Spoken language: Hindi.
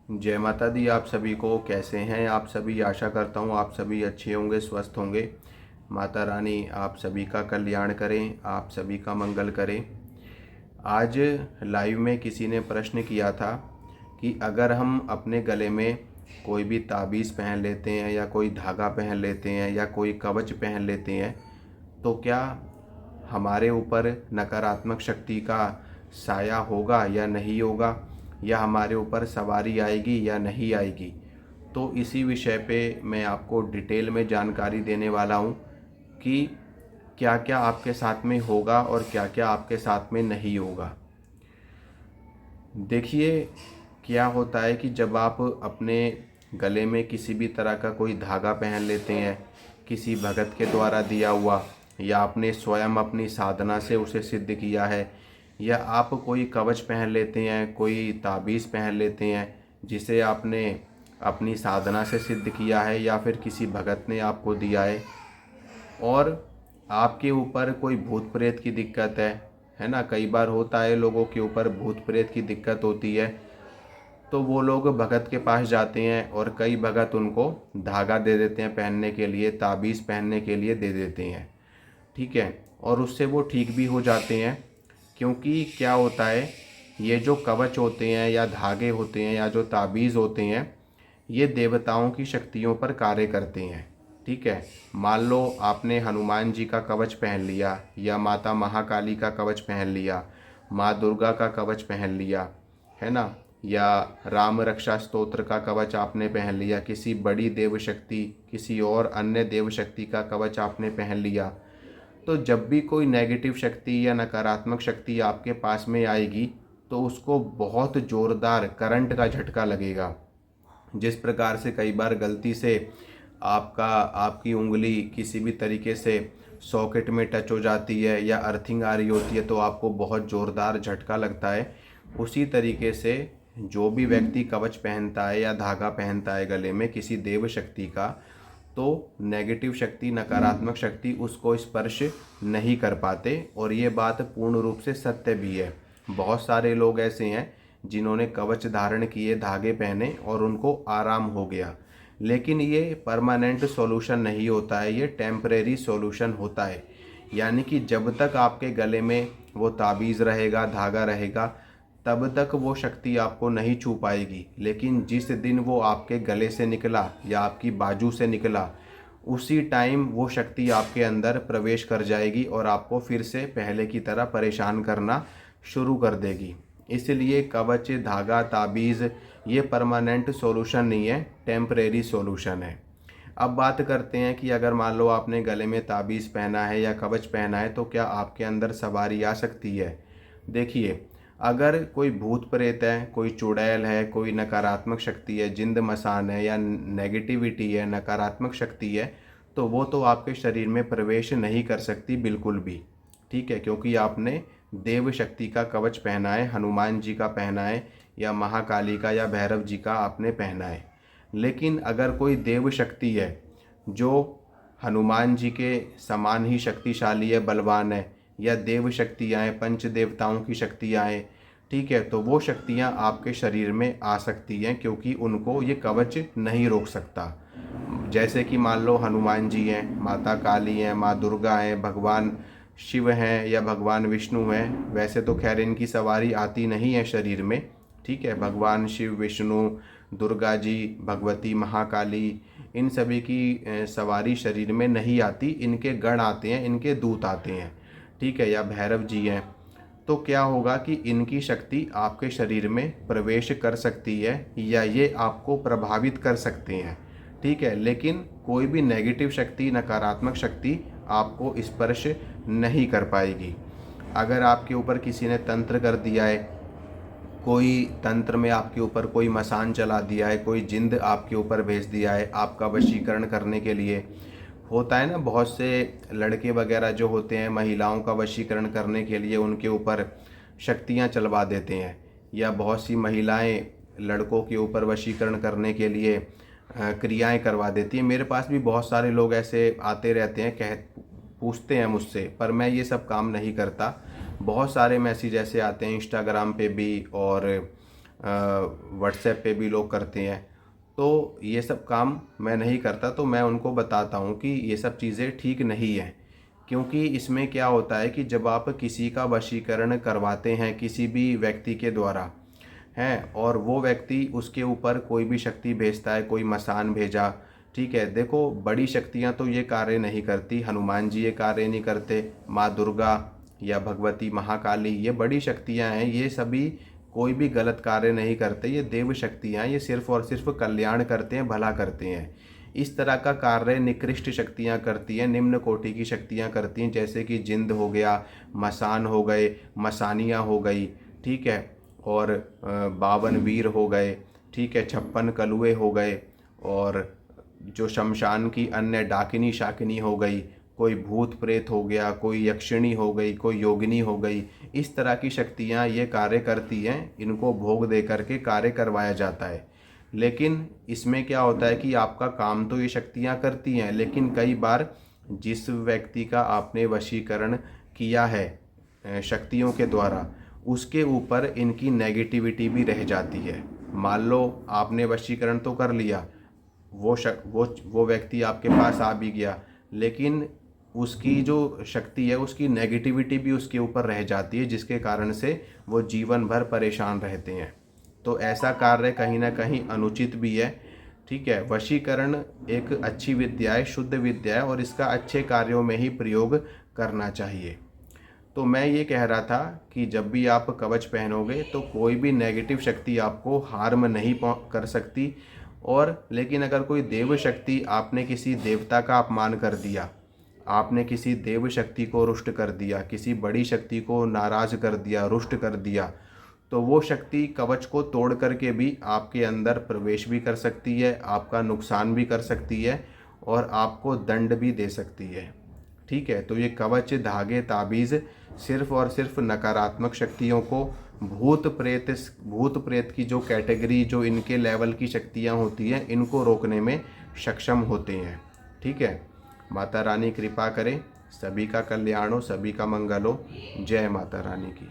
जय माता दी। आप सभी को कैसे हैं आप सभी। आशा करता हूँ आप सभी अच्छे होंगे, स्वस्थ होंगे। माता रानी आप सभी का कल्याण करें, आप सभी का मंगल करें। आज लाइव में किसी ने प्रश्न किया था कि अगर हम अपने गले में कोई भी ताबीज़ पहन लेते हैं या कोई धागा पहन लेते हैं या कोई कवच पहन लेते हैं तो क्या हमारे ऊपर नकारात्मक शक्ति का साया होगा या नहीं होगा, या हमारे ऊपर सवारी आएगी या नहीं आएगी। तो इसी विषय पे मैं आपको डिटेल में जानकारी देने वाला हूँ कि क्या क्या आपके साथ में होगा और क्या क्या आपके साथ में नहीं होगा। देखिए, क्या होता है कि जब आप अपने गले में किसी भी तरह का कोई धागा पहन लेते हैं, किसी भगत के द्वारा दिया हुआ, या आपने स्वयं अपनी साधना से उसे सिद्ध किया है, या आप कोई कवच पहन लेते हैं, कोई ताबीज़ पहन लेते हैं जिसे आपने अपनी साधना से सिद्ध किया है या फिर किसी भगत ने आपको दिया है, और आपके ऊपर कोई भूत प्रेत की दिक्कत है ना। कई बार होता है लोगों के ऊपर भूत प्रेत की दिक्कत होती है, तो वो लोग भगत के पास जाते हैं और कई भगत उनको धागा दे देते हैं पहनने के लिए, ताबीज़ पहनने के लिए दे देते हैं, ठीक है। और उससे वो ठीक भी हो जाते हैं, क्योंकि क्या होता है, ये जो कवच होते हैं या धागे होते हैं या जो ताबीज़ होते हैं, ये देवताओं की शक्तियों पर कार्य करते हैं, ठीक है। मान लो आपने हनुमान जी का कवच पहन लिया, या माता महाकाली का कवच पहन लिया, माँ दुर्गा का कवच पहन लिया, है ना, या राम रक्षा स्तोत्र का कवच आपने पहन लिया, किसी बड़ी देव शक्ति, किसी और अन्य देव शक्ति का कवच आपने पहन लिया, तो जब भी कोई नेगेटिव शक्ति या नकारात्मक शक्ति आपके पास में आएगी तो उसको बहुत ज़ोरदार करंट का झटका लगेगा। जिस प्रकार से कई बार गलती से आपकी उंगली किसी भी तरीके से सॉकेट में टच हो जाती है या अर्थिंग आ रही होती है तो आपको बहुत ज़ोरदार झटका लगता है। उसी तरीके से जो भी व्यक्ति कवच पहनता है या धागा पहनता है गले में किसी देव शक्ति का, तो नेगेटिव शक्ति, नकारात्मक शक्ति उसको स्पर्श नहीं कर पाते। और ये बात पूर्ण रूप से सत्य भी है। बहुत सारे लोग ऐसे हैं जिन्होंने कवच धारण किए, धागे पहने और उनको आराम हो गया, लेकिन ये परमानेंट सॉल्यूशन नहीं होता है, ये टेम्परेरी सॉल्यूशन होता है। यानी कि जब तक आपके गले में वो ताबीज़ रहेगा, धागा रहेगा, तब तक वो शक्ति आपको नहीं छू पाएगी। लेकिन जिस दिन वो आपके गले से निकला या आपकी बाजू से निकला, उसी टाइम वो शक्ति आपके अंदर प्रवेश कर जाएगी और आपको फिर से पहले की तरह परेशान करना शुरू कर देगी। इसलिए कवच, धागा, ताबीज़ ये परमानेंट सॉल्यूशन नहीं है, टेम्परेरी सॉल्यूशन है। अब बात करते हैं कि अगर मान लो आपने गले में ताबीज़ पहना है या कवच पहना है तो क्या आपके अंदर सवारी आ सकती है। देखिए, अगर कोई भूत प्रेत है, कोई चुड़ैल है, कोई नकारात्मक शक्ति है, जिंद मसान है या नेगेटिविटी है, नकारात्मक शक्ति है, तो वो तो आपके शरीर में प्रवेश नहीं कर सकती बिल्कुल भी, ठीक है। क्योंकि आपने देव शक्ति का कवच पहना है, हनुमान जी का पहना है, या महाकाली का या भैरव जी का आपने पहना है। लेकिन अगर कोई देव शक्ति है जो हनुमान जी के समान ही शक्तिशाली है, बलवान है, या देव शक्तियाँ हैं, पंच देवताओं की शक्तियाँ हैं, ठीक है, तो वो शक्तियाँ आपके शरीर में आ सकती हैं, क्योंकि उनको ये कवच नहीं रोक सकता। जैसे कि मान लो हनुमान जी हैं, माता काली हैं, माँ दुर्गा हैं, भगवान शिव हैं या भगवान विष्णु हैं। वैसे तो खैर इनकी सवारी आती नहीं है शरीर में, ठीक है। भगवान शिव, विष्णु, दुर्गा जी, भगवती महाकाली, इन सभी की सवारी शरीर में नहीं आती, इनके गण आते हैं, इनके दूत आते हैं, ठीक है, या भैरव जी हैं। तो क्या होगा कि इनकी शक्ति आपके शरीर में प्रवेश कर सकती है या ये आपको प्रभावित कर सकते हैं, ठीक है। लेकिन कोई भी नेगेटिव शक्ति, नकारात्मक शक्ति आपको स्पर्श नहीं कर पाएगी। अगर आपके ऊपर किसी ने तंत्र कर दिया है, कोई तंत्र में आपके ऊपर कोई मसान चला दिया है, कोई जिंद आपके ऊपर भेज दिया है आपका वशीकरण करने के लिए, होता है ना, बहुत से लड़के वगैरह जो होते हैं महिलाओं का वशीकरण करने के लिए उनके ऊपर शक्तियां चलवा देते हैं, या बहुत सी महिलाएं लड़कों के ऊपर वशीकरण करने के लिए क्रियाएं करवा देती हैं। मेरे पास भी बहुत सारे लोग ऐसे आते रहते हैं, पूछते हैं मुझसे, पर मैं ये सब काम नहीं करता। बहुत सारे मैसेज ऐसे आते हैं इंस्टाग्राम पे भी और व्हाट्सएप पे भी लोग करते हैं। तो ये सब काम मैं नहीं करता, तो मैं उनको बताता हूँ कि ये सब चीज़ें ठीक नहीं हैं। क्योंकि इसमें क्या होता है कि जब आप किसी का वशीकरण करवाते हैं किसी भी व्यक्ति के द्वारा हैं, और वो व्यक्ति उसके ऊपर कोई भी शक्ति भेजता है, कोई मसान भेजा, ठीक है। देखो, बड़ी शक्तियाँ तो ये कार्य नहीं करती, हनुमान जी ये कार्य नहीं करते, माँ दुर्गा या भगवती महाकाली, ये बड़ी शक्तियाँ हैं, ये सभी कोई भी गलत कार्य नहीं करते, ये देव शक्तियाँ, ये सिर्फ और सिर्फ कल्याण करते हैं, भला करते हैं। इस तरह का कार्य निकृष्ट शक्तियाँ करती हैं, निम्न कोटि की शक्तियाँ करती हैं, जैसे कि जिंद हो गया, मसान हो गए, मसानियाँ हो गई, ठीक है, और 52 वीर हो गए, ठीक है, 56 कलुए हो गए, और जो शमशान की अन्य डाकिनी शाकिनी हो गई, कोई भूत प्रेत हो गया, कोई यक्षिणी हो गई, कोई योगिनी हो गई, इस तरह की शक्तियाँ ये कार्य करती हैं। इनको भोग दे करके कार्य करवाया जाता है। लेकिन इसमें क्या होता है कि आपका काम तो ये शक्तियाँ करती हैं, लेकिन कई बार जिस व्यक्ति का आपने वशीकरण किया है शक्तियों के द्वारा, उसके ऊपर इनकी नेगेटिविटी भी रह जाती है। मान लो आपने वशीकरण तो कर लिया, वो व्यक्ति आपके पास आ भी गया, लेकिन उसकी जो शक्ति है उसकी नेगेटिविटी भी उसके ऊपर रह जाती है, जिसके कारण से वो जीवन भर परेशान रहते हैं। तो ऐसा कार्य कहीं ना कहीं अनुचित भी है, ठीक है। वशीकरण एक अच्छी विद्या है, शुद्ध विद्या है, और इसका अच्छे कार्यों में ही प्रयोग करना चाहिए। तो मैं ये कह रहा था कि जब भी आप कवच पहनोगे तो कोई भी नेगेटिव शक्ति आपको हार्म नहीं कर सकती। और लेकिन अगर कोई देव शक्ति, आपने किसी देवता का अपमान कर दिया, आपने किसी देव शक्ति को रुष्ट कर दिया, किसी बड़ी शक्ति को नाराज़ कर दिया, रुष्ट कर दिया, तो वो शक्ति कवच को तोड़ करके भी आपके अंदर प्रवेश भी कर सकती है, आपका नुकसान भी कर सकती है, और आपको दंड भी दे सकती है, ठीक है। तो ये कवच, धागे, ताबीज़ सिर्फ और सिर्फ नकारात्मक शक्तियों को, भूत प्रेत की जो कैटेगरी, जो इनके लेवल की शक्तियाँ होती हैं, इनको रोकने में सक्षम होते हैं, ठीक है। माता रानी कृपा करें, सभी का कल्याण हो, सभी का मंगल हो। जय माता रानी की।